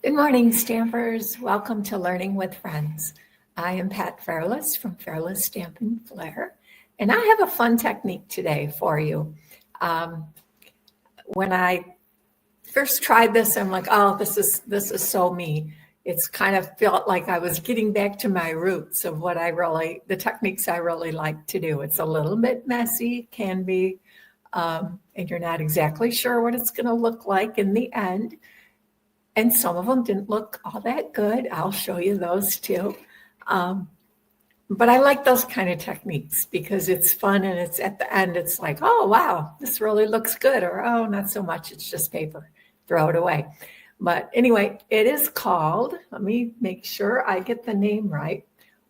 Good morning, Stampers. Welcome to Learning with Friends. I am Pat Fairless from Fairless Stamp and Flair, and I have a fun technique today for you. When I first tried this, I'm like, oh, this is so me. It's kind of felt like I was getting back to my roots of the techniques I really like to do. It's a little bit messy, can be, and you're not exactly sure what it's going to look like in the end. And some of them didn't look all that good. I'll show you those too. But I like those kind of techniques because it's fun, and it's at the end, it's like, oh, wow, this really looks good. Or, oh, not so much. It's just paper. Throw it away. But anyway, it is called, let me make sure I get the name right,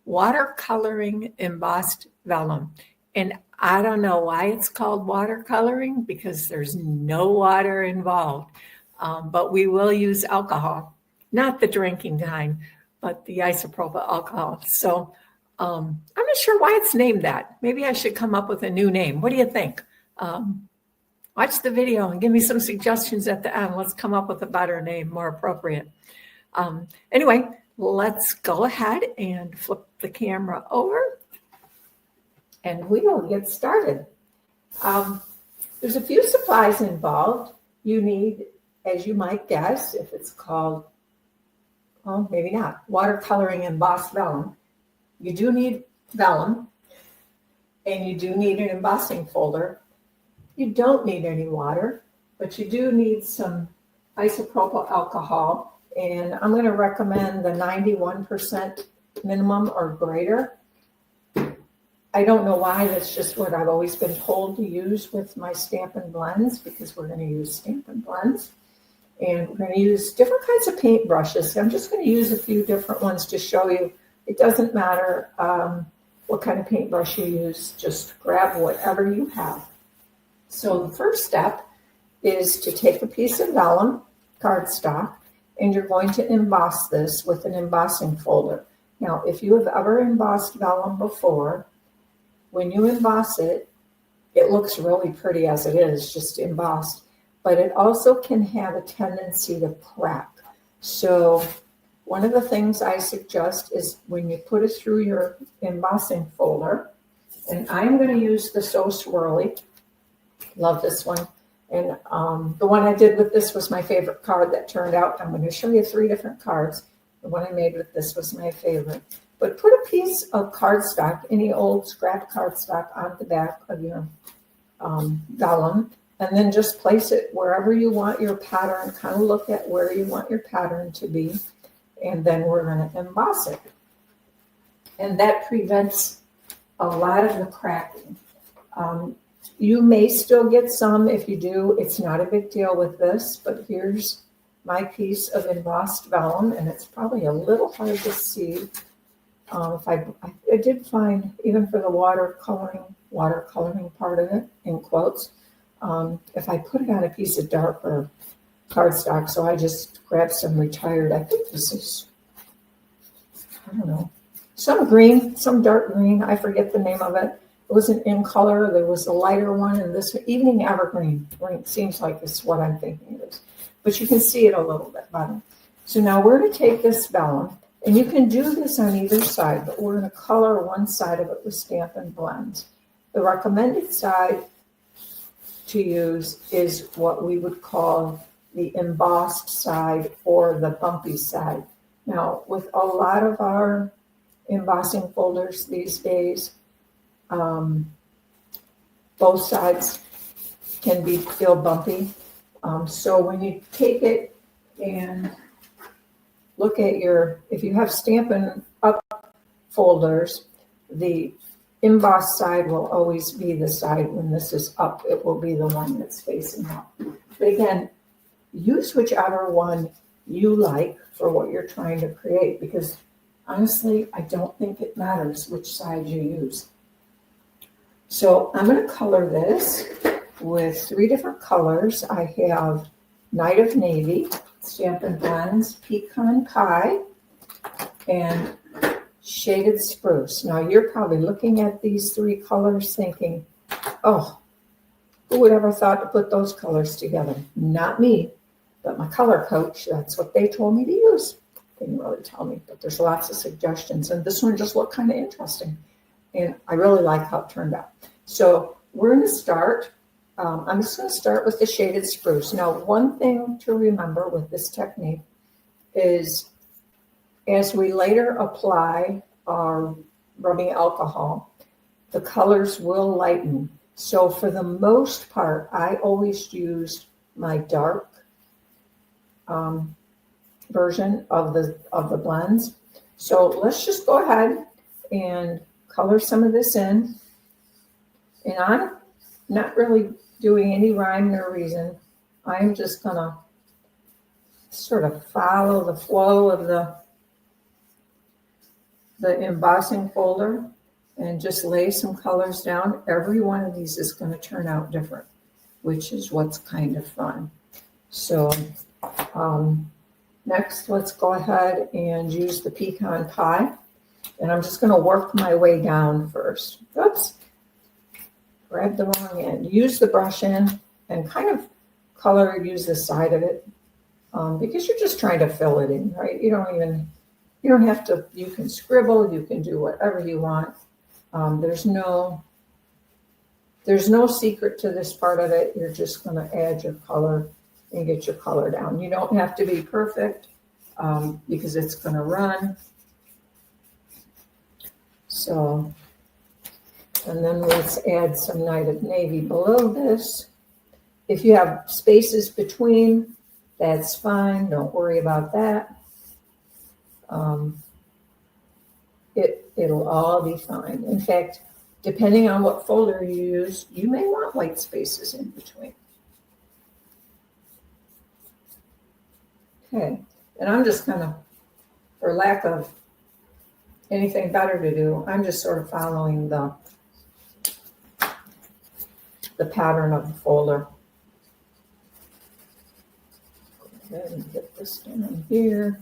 Watercoloring Embossed Vellum. And I don't know why it's called watercoloring, because there's no water involved. But we will use alcohol, not the drinking kind, but the isopropyl alcohol. So I'm not sure why it's named that. Maybe I should come up with a new name. What do you think? Watch the video and give me some suggestions at the end. Let's come up with a better name, more appropriate. Anyway, let's go ahead and flip the camera over, and we will get started. There's a few supplies involved. You need, as you might guess, if it's called, well, maybe not, watercoloring embossed vellum, you do need vellum, and you do need an embossing folder. You don't need any water, but you do need some isopropyl alcohol, and I'm going to recommend the 91% minimum or greater. I don't know why, that's just what I've always been told to use with my Stampin' Blends, because we're going to use Stampin' Blends. And we're going to use different kinds of paint brushes. I'm just going to use a few different ones to show you. It doesn't matter what kind of paintbrush you use. Just grab whatever you have. So the first step is to take a piece of vellum cardstock, and you're going to emboss this with an embossing folder. Now, if you have ever embossed vellum before, when you emboss it, it looks really pretty as it is, just embossed. But it also can have a tendency to crack. So one of the things I suggest is when you put it through your embossing folder, and I'm going to use the So Swirly. Love this one. And the one I did with this was my favorite card that turned out. I'm going to show you 3 different cards. The one I made with this was my favorite. But put a piece of cardstock, any old scrap cardstock, on the back of your vellum, and then just place it wherever you want your pattern. Kind of look at where you want your pattern to be, and then we're going to emboss it. And that prevents a lot of the cracking. You may still get some. If you do, it's not a big deal with this, but here's my piece of embossed vellum, and it's probably a little hard to see. I did find, even for the watercoloring part of it, in quotes, if I put it on a piece of darker cardstock, so I just grabbed some retired, I think this is, I don't know, some green, some dark green, I forget the name of it. It wasn't in color. There was a lighter one, and this evening evergreen green seems like it's what I'm thinking it is. But you can see it a little bit better. So now we're going to take this vellum, and you can do this on either side, but we're going to color one side of it with Stampin' Blends. The recommended side to use is what we would call the embossed side or the bumpy side. Now, with a lot of our embossing folders these days, both sides can feel bumpy. So when you take it and look at if you have Stampin' Up folders, the embossed side will always be the side when this is up. It will be the one that's facing up. But again, use whichever one you like for what you're trying to create, because honestly, I don't think it matters which side you use. So I'm going to color this with 3 different colors. I have Night of Navy, Stampin' Blends, Pecan Pie, and Shaded Spruce. Now you're probably looking at these 3 colors thinking, oh, who would ever thought to put those colors together? Not me. But my color coach, that's what they told me to use. They didn't really tell me, but there's lots of suggestions. And this one just looked kind of interesting. And I really like how it turned out. So we're going to start. I'm just going to start with the shaded spruce. Now, one thing to remember with this technique is as we later apply our rubbing alcohol, the colors will lighten. So for the most part, I always used my dark version of the blends. So let's just go ahead and color some of this in. And I'm not really doing any rhyme nor reason. I'm just gonna sort of follow the flow of the embossing folder and just lay some colors down. Every one of these is going to turn out different, which is what's kind of fun. So next, let's go ahead and use the pecan pie. And I'm just going to work my way down first. Oops, grab the wrong end. Use the brush end and kind of use the side of it because you're just trying to fill it in, right? You don't have to, you can scribble, you can do whatever you want. There's no secret to this part of it. You're just going to add your color and get your color down. You don't have to be perfect because it's going to run. So, and then let's add some Night of Navy below this. If you have spaces between, that's fine. Don't worry about that. It'll all be fine. In fact, depending on what folder you use, you may want white spaces in between. Okay, and I'm just kind of, for lack of anything better to do, I'm just sort of following the pattern of the folder. Go ahead and get this down here.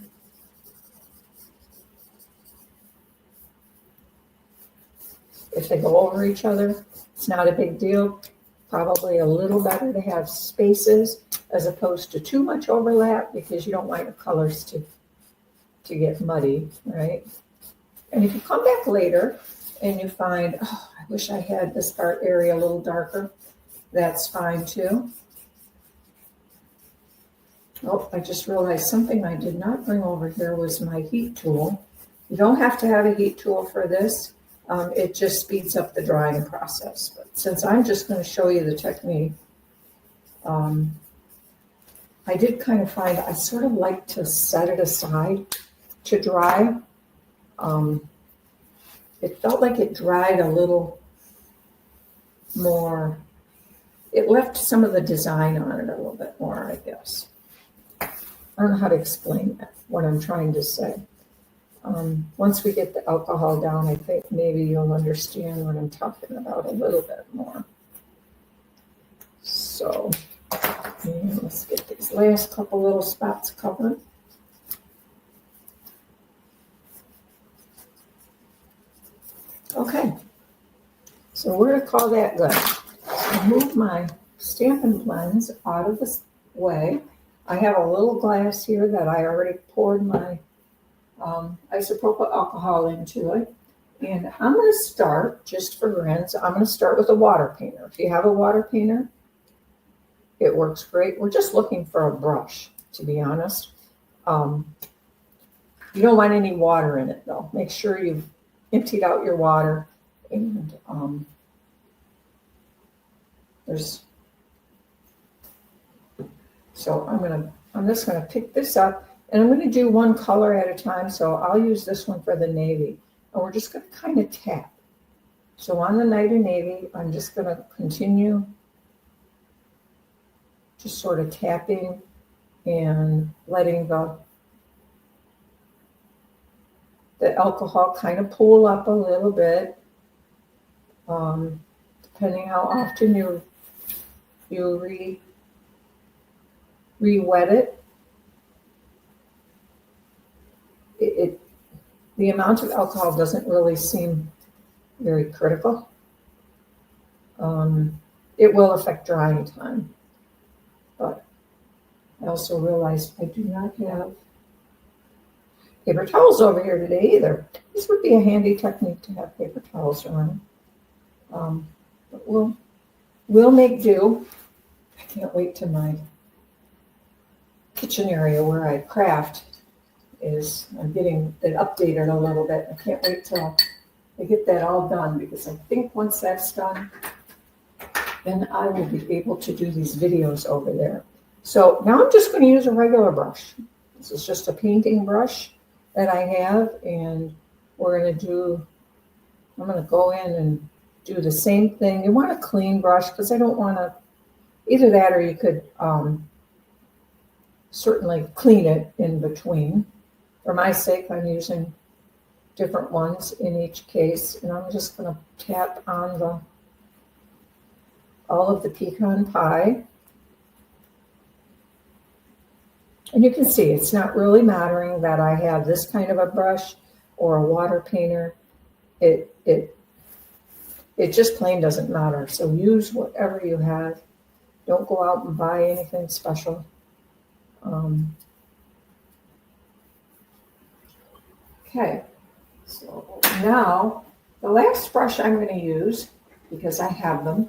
If they go over each other, it's not a big deal. Probably a little better to have spaces as opposed to too much overlap because you don't want your colors to get muddy, right? And if you come back later and you find, oh, I wish I had this part area a little darker, that's fine too. Oh, I just realized something I did not bring over here was my heat tool. You don't have to have a heat tool for this. It just speeds up the drying process. But since I'm just going to show you the technique, I did kind of find I sort of like to set it aside to dry. It felt like it dried a little more. It left some of the design on it a little bit more, I guess. I don't know how to explain that, what I'm trying to say. Once we get the alcohol down, I think maybe you'll understand what I'm talking about a little bit more. So let's get these last couple little spots covered. Okay, so we're going to call that good. So move my Stampin' Blends out of the way. I have a little glass here that I already poured my isopropyl alcohol into it. And I'm going to start, just for grins, I'm going to start with a water painter. If you have a water painter, it works great. We're just looking for a brush, to be honest. You don't want any water in it, though. Make sure you've emptied out your water. And so I'm just going to pick this up. And I'm going to do one color at a time, so I'll use this one for the navy. And we're just going to kind of tap. So on the Night of Navy, I'm just going to continue just sort of tapping and letting the alcohol kind of pool up a little bit, depending how often you re-wet it. The amount of alcohol doesn't really seem very critical. It will affect drying time, but I also realized I do not have paper towels over here today either. This would be a handy technique to have paper towels around. But we'll make do. I can't wait to my kitchen area where I craft I'm getting it updated a little bit. I can't wait till I get that all done, because I think once that's done, then I will be able to do these videos over there. So now I'm just going to use a regular brush. This is just a painting brush that I have, and I'm going to go in and do the same thing. You want a clean brush, because I don't want to, either that or you could certainly clean it in between. For my sake, I'm using different ones in each case, and I'm just going to tap on all of the pecan pie. And you can see it's not really mattering that I have this kind of a brush or a water painter. It just plain doesn't matter. So use whatever you have. Don't go out and buy anything special. Okay, so now the last brush I'm going to use, because I have them,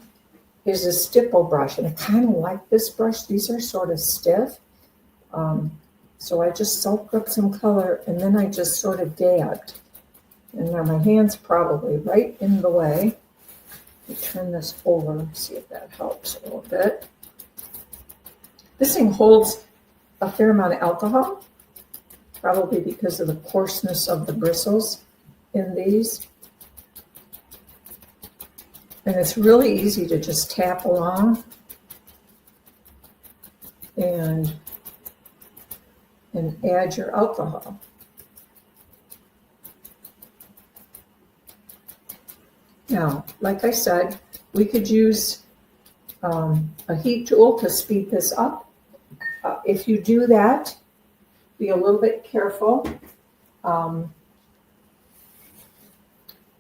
is a stipple brush. And I kind of like this brush. These are sort of stiff. So I just soaked up some color, and then I just sort of dabbed. And now my hand's probably right in the way. Let me turn this over and see if that helps a little bit. This thing holds a fair amount of alcohol, probably because of the coarseness of the bristles in these. And it's really easy to just tap along and add your alcohol. Now, like I said, we could use a heat tool to speed this up. If you do that, be a little bit careful,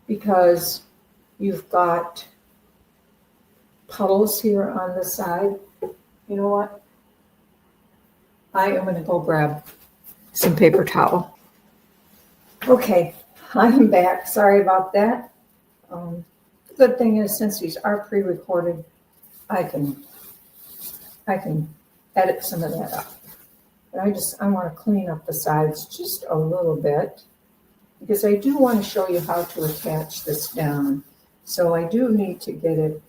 because you've got puddles here on the side. You know what? I am going to go grab some paper towel. Okay, I'm back. Sorry about that. The good thing is, since these are pre-recorded, I can edit some of that up. But I want to clean up the sides just a little bit, because I do want to show you how to attach this down. So I do need to get it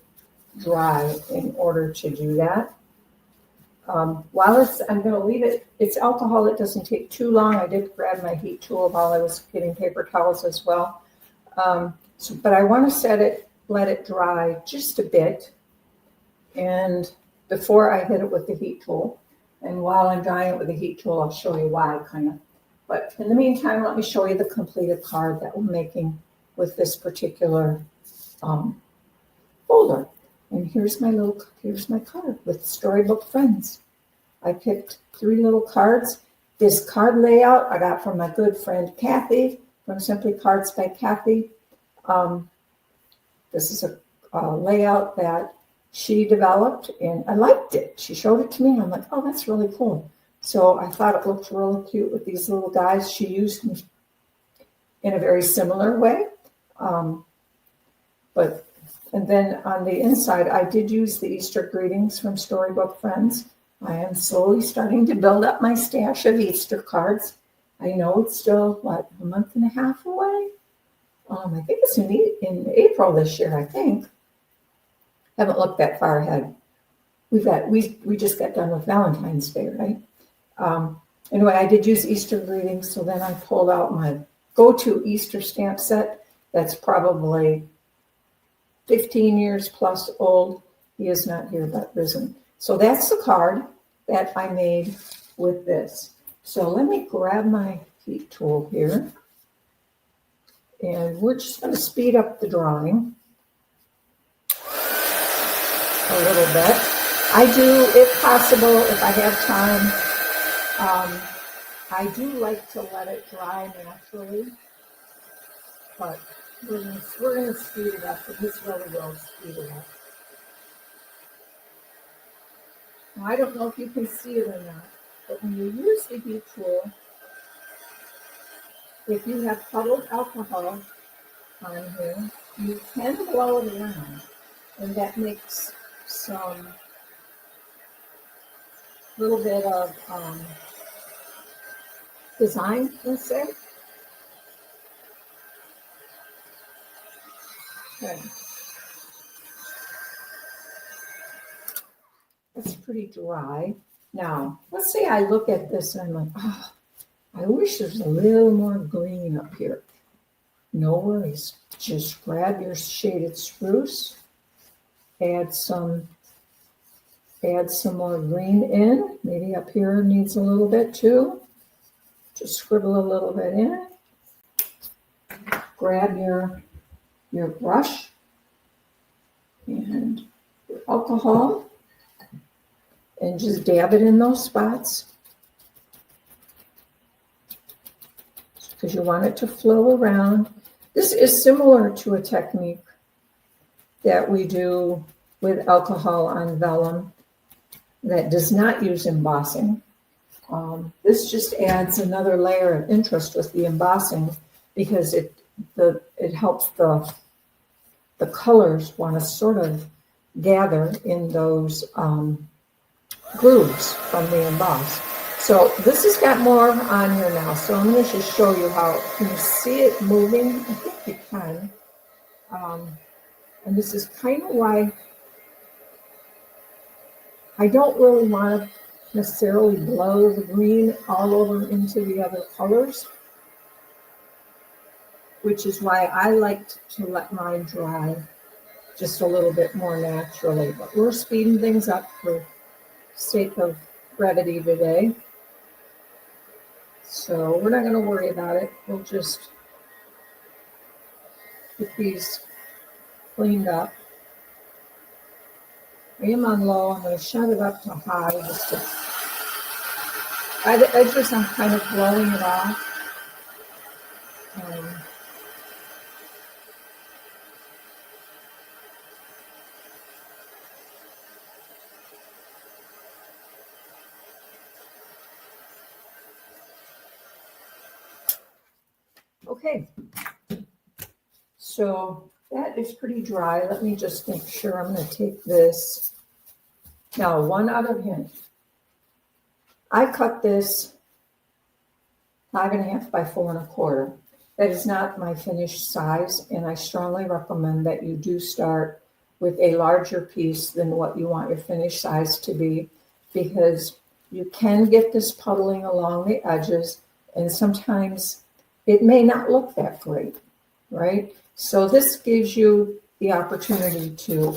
dry in order to do that. I'm going to leave it, it's alcohol, it doesn't take too long. I did grab my heat tool while I was getting paper towels as well. But I want to let it dry just a bit, and before I hit it with the heat tool. And while I'm drying it with the heat tool, I'll show you why, kind of. But in the meantime, let me show you the completed card that we're making with this particular folder. And here's my card with Storybook Friends. I picked 3 little cards. This card layout I got from my good friend Kathy from Simply Cards by Kathy. This is a layout that she developed, and I liked it. She showed it to me, and I'm like, oh, that's really cool. So I thought it looked really cute with these little guys. She used them in a very similar way. And then on the inside, I did use the Easter greetings from Storybook Friends. I am slowly starting to build up my stash of Easter cards. I know it's still, a month and a half away? I think it's in April this year, I think. Haven't looked that far ahead. We just got done with Valentine's Day, right? Anyway, I did use Easter greetings, so then I pulled out my go-to Easter stamp set that's probably 15 years plus old. He is not here but risen. So that's the card that I made with this. So let me grab my heat tool here. And we're just going to speed up the drawing a little bit. I do, if possible, if I have time, I do like to let it dry naturally. But we're going to speed it up, and this really will speed it up. Now, I don't know if you can see it or not, But when you use the heat tool, if you have puddled alcohol on here, you can blow it around, and that makes some little bit of design, let's say. Okay. It's pretty dry. Now, let's say I look at this and I'm like, oh, I wish there's a little more green up here. No worries. Just grab your shaded spruce, add some more green in. Maybe up here needs a little bit too. Just scribble a little bit in. Grab your brush and your alcohol and just dab it in those spots because you want it to flow around. This is similar to a technique that we do with alcohol on vellum that does not use embossing. This just adds another layer of interest with the embossing because it helps the colors want to sort of gather in those grooves from the emboss. So this has got more on here now. So I'm going to just show you how. Can you see it moving? I think you can. And this is kind of why I don't really want to necessarily blow the green all over into the other colors, which is why I like to let mine dry just a little bit more naturally. But we're speeding things up for sake of brevity today. So we're not going to worry about it. We'll just get these cleaned up. I am on low. I'm going to shut it up to high. Just to, by the edges, I'm kind of blowing it off. Okay, so that is pretty dry. Let me just make sure. I'm going to take this. Now, one other hint. I cut this 5.5 by 4.25. That is not my finished size, and I strongly recommend that you do start with a larger piece than what you want your finished size to be, because you can get this puddling along the edges, and sometimes it may not look that great, right? So this gives you the opportunity to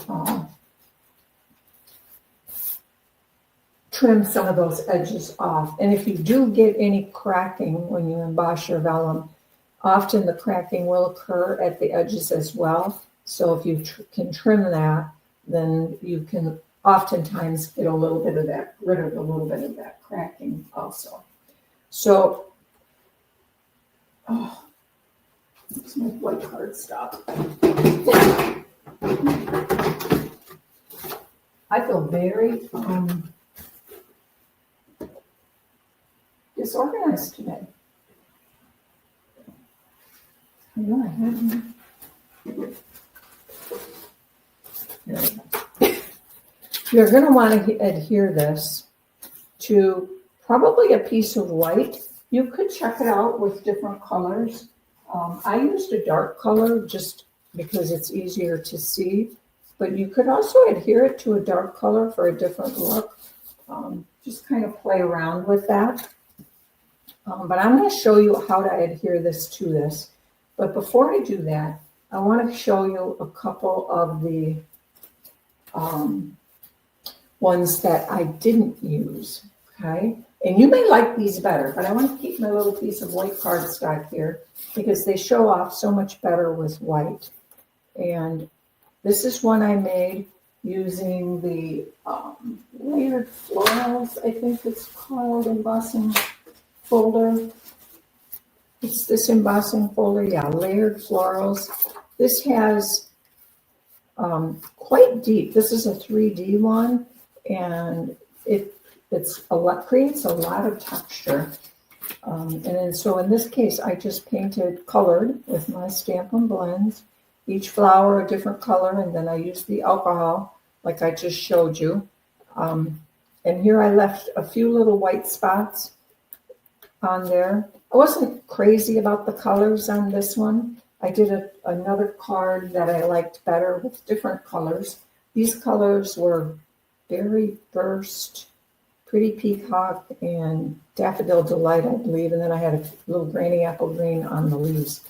trim some of those edges off. And if you do get any cracking when you emboss your vellum, often the cracking will occur at the edges as well. So if you can trim that, then you can oftentimes get a little bit of that, rid of a little bit of that cracking also. So, oh, let's make white card stop. I feel very disorganized today. I know I haven't. You're going to want to adhere this to probably a piece of white. You could check it out with different colors. I used a dark color just because it's easier to see, but you could also adhere it to a dark color for a different look. Just kind of play around with that. But I'm going to show you how to adhere this to this. But before I do that, I want to show you a couple of the ones that I didn't use, okay? And you may like these better, but I want to keep my little piece of white cardstock here because they show off so much better with white. And this is one I made using the layered florals, I think it's called, embossing folder. It's this embossing folder, yeah, layered florals. This has quite deep. This is a 3D one, and it creates a lot of texture. And then, so in this case, I just colored with my Stampin' Blends, each flower a different color, and then I used the alcohol like I just showed you. And here I left a few little white spots on there. I wasn't crazy about the colors on this one. I did another card that I liked better with different colors. These colors were Berry Burst, Pretty Peacock, and Daffodil Delight, I believe. And then I had a little Granny Apple Green on the leaves.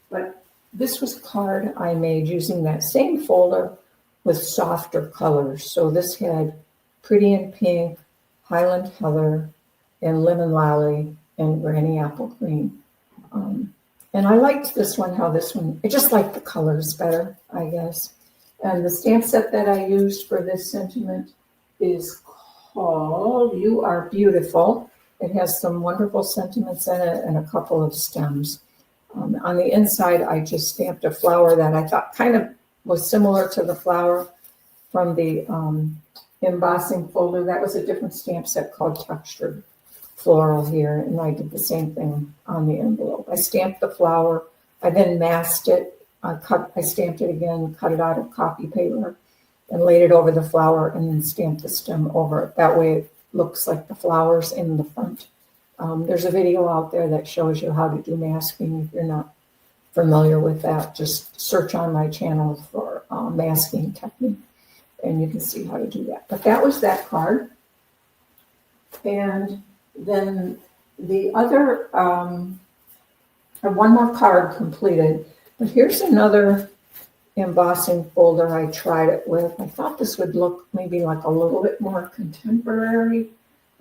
But this was a card I made using that same folder with softer colors. So this had Pretty in Pink, Highland Heather, and Lemon Lolly, and Granny Apple Green. And I liked this one, I just liked the colors better, I guess. And the stamp set that I used for this sentiment is called You Are Beautiful. It has some wonderful sentiments in it and a couple of stems. On the inside, I just stamped a flower that I thought kind of was similar to the flower from the embossing folder. That was a different stamp set called Textured Floral here, and I did the same thing on the envelope. I stamped the flower, I then masked it, I stamped it again, cut it out of copy paper, and laid it over the flower, and then stamped the stem over it. That way it looks like the flowers in the front. There's a video out there that shows you how to do masking. If you're not familiar with that, just search on my channel for masking technique, and you can see how to do that. But that was that card. And then the other, one more card completed, but here's another embossing folder I tried it with. I thought this would look maybe like a little bit more contemporary.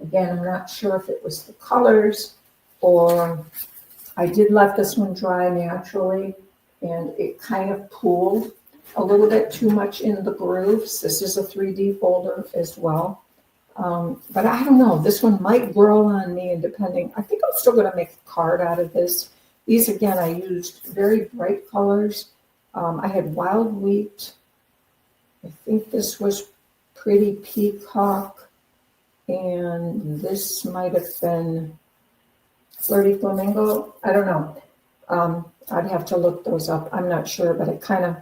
Again, I'm not sure if it was the colors or I did let this one dry naturally and it kind of pooled a little bit too much in the grooves. This is a 3D folder as well. But I don't know, this one might grow on me, and depending, I think I'm still going to make a card out of this. These, again, I used very bright colors. I had Wild Wheat. I think this was Pretty Peacock, and this might have been Flirty Flamingo. I don't know. I'd have to look those up. I'm not sure, but it kind of,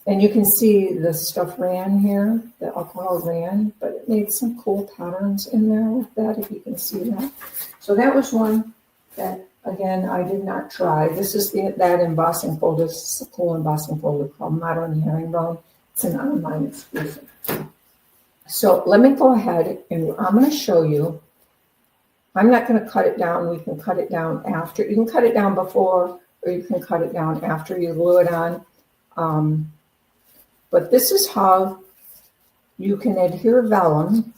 and you can see the stuff ran here, the alcohol ran, but it made some cool patterns in there with that, if you can see that. So that was one that, again, I did not try. This is that embossing folder. This is a cool embossing folder called Modern Herringbone. It's an online exclusive. So let me go ahead and I'm going to show you. I'm not going to cut it down. We can cut it down after. You can cut it down before, or you can cut it down after you glue it on. But this is how you can adhere vellum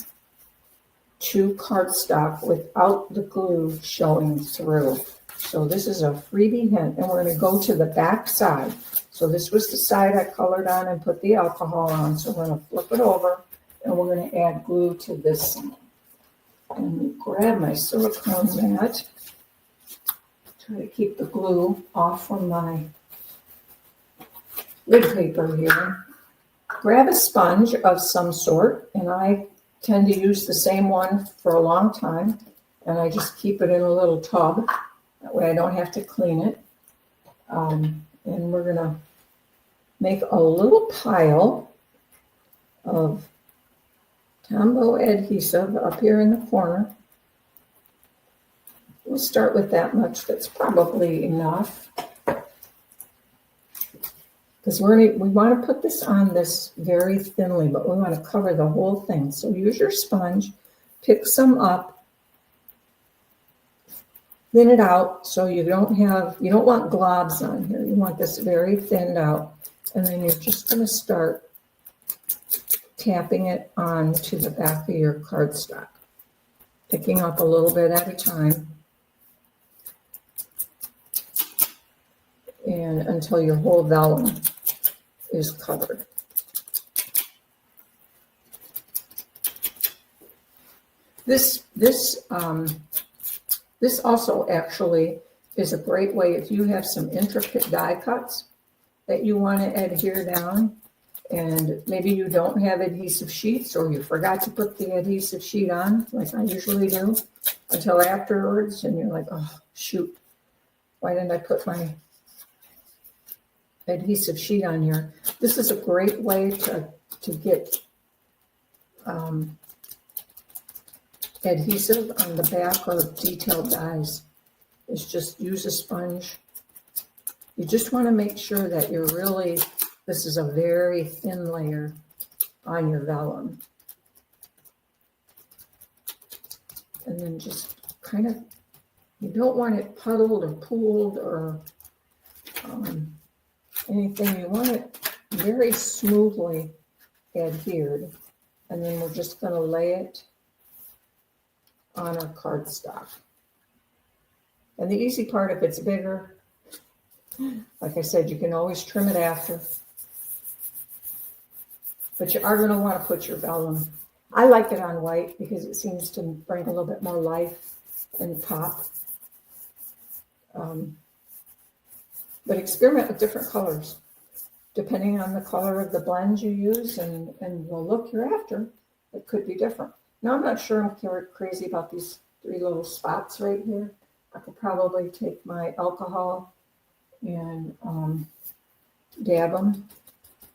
to cardstock without the glue showing through. So this is a freebie hint, and we're going to go to the back side. So this was the side I colored on and put the alcohol on. So we're going to flip it over, and we're going to add glue to this side. And grab my silicone mat. Try to keep the glue off from my lid paper here. Grab a sponge of some sort, and I tend to use the same one for a long time, and I just keep it in a little tub. That way I don't have to clean it. And we're going to make a little pile of Tombow adhesive up here in the corner. We'll start with that much. That's probably enough. Because we want to put this on this very thinly, but we want to cover the whole thing. So use your sponge, pick some up, thin it out so you don't want globs on here. You want this very thinned out. And then you're just going to start tapping it onto the back of your cardstock, picking up a little bit at a time. And until your whole vellum is covered. This also actually is a great way if you have some intricate die cuts that you want to adhere down. And maybe you don't have adhesive sheets, or you forgot to put the adhesive sheet on, like I usually do, until afterwards, and you're like, oh, shoot, why didn't I put my adhesive sheet on here? This is a great way to get adhesive on the back of detailed dies. Is just use a sponge. You just want to make sure that you're really, this is a very thin layer on your vellum. And then just kind of, you don't want it puddled or pooled or anything. You want it very smoothly adhered. And then we're just going to lay it on our cardstock. And the easy part, if it's bigger, like I said, you can always trim it after. But you are going to want to put your vellum. I like it on white because it seems to bring a little bit more life and pop. But experiment with different colors. Depending on the color of the blend you use and the look you're after, it could be different. Now, I'm not sure I'm crazy about these 3 little spots right here. I could probably take my alcohol and dab them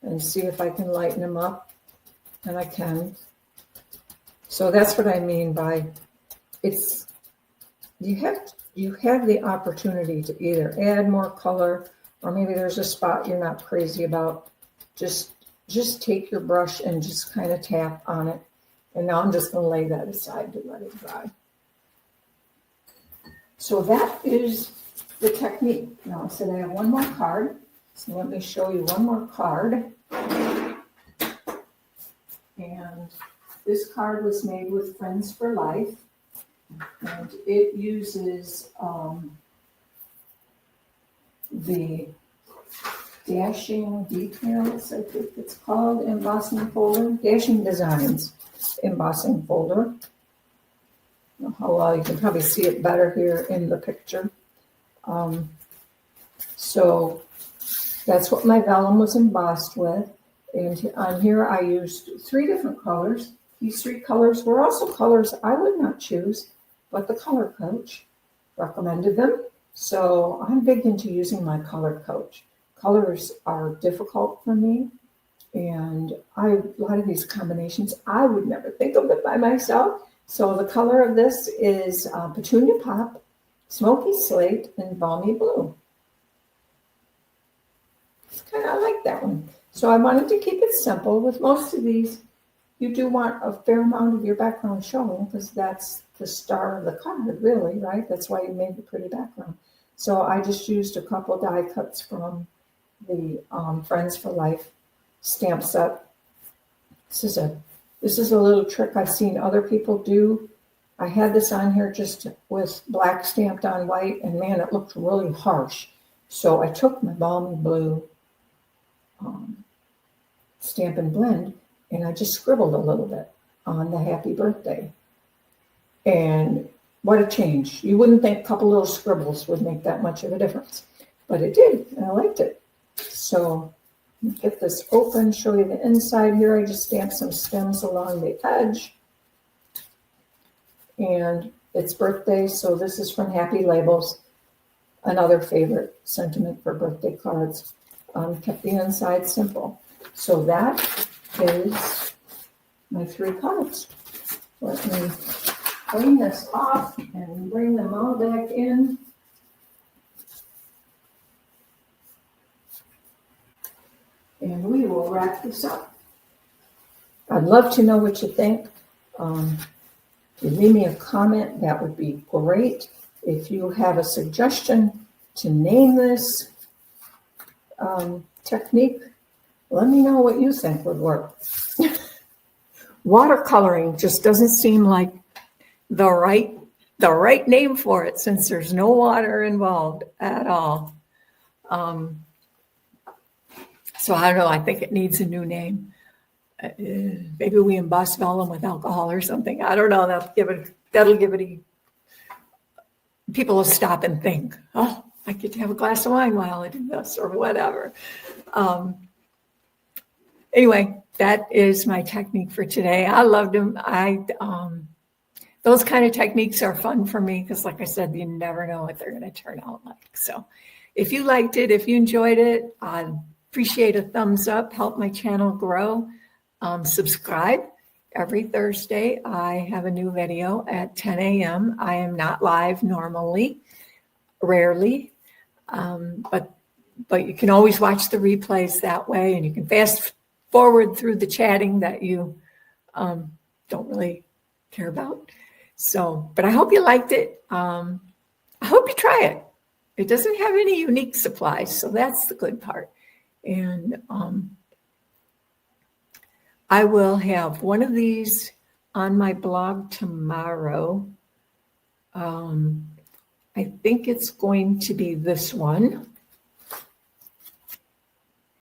and see if I can lighten them up, and I can. So that's what I mean by it's, you have the opportunity to either add more color, or maybe there's a spot you're not crazy about. Just take your brush and just kind of tap on it. And now I'm just going to lay that aside to let it dry. So that is the technique. Now I said I have one more card. So let me show you one more card. And this card was made with Friends for Life. And it uses the Dashing Details, I think it's called, embossing folder. Dashing Designs embossing folder. How well you can probably see it better here in the picture. So that's what my vellum was embossed with. And on here I used 3 different colors. These 3 colors were also colors I would not choose, but the color coach recommended them. So I'm big into using my color coach. Colors are difficult for me. And a lot of these combinations, I would never think of it by myself. So the color of this is Petunia Pop, Smoky Slate, and Balmy Blue. I like that one. So I wanted to keep it simple. With most of these, you do want a fair amount of your background showing because that's the star of the card, really, right? That's why you made the pretty background. So I just used a couple die cuts from the Friends for Life stamp set. This is a little trick I've seen other people do. I had this on here just with black stamped on white, and man, it looked really harsh. So I took my Balmy Blue Stamp and Blend, and I just scribbled a little bit on the happy birthday. And what a change. You wouldn't think a couple little scribbles would make that much of a difference, but it did, and I liked it. So get this open, show you the inside here. I just stamped some stems along the edge. And it's birthday, so this is from Happy Labels, another favorite sentiment for birthday cards. Kept the inside simple. So that is my 3 cards. Let me clean this off and bring them all back in. And we will wrap this up. I'd love to know what you think. If you leave me a comment, that would be great. If you have a suggestion to name this technique, let me know what you think would work. Watercoloring just doesn't seem like the right name for it, since there's no water involved at all. So I don't know, I think it needs a new name. Maybe we emboss vellum with alcohol or something. I don't know. That'll give it people will stop and think, oh, I get to have a glass of wine while I do this or whatever. Anyway, that is my technique for today. I loved them. Those kind of techniques are fun for me because, like I said, you never know what they're going to turn out like. So if you liked it, if you enjoyed it, I'd appreciate a thumbs up, help my channel grow. Subscribe. Every Thursday, I have a new video at 10 a.m. I am not live normally, rarely, but you can always watch the replays that way, and you can fast forward through the chatting that you don't really care about. So, but I hope you liked it. I hope you try it. It doesn't have any unique supplies, so that's the good part. And I will have one of these on my blog tomorrow. I think it's going to be this one.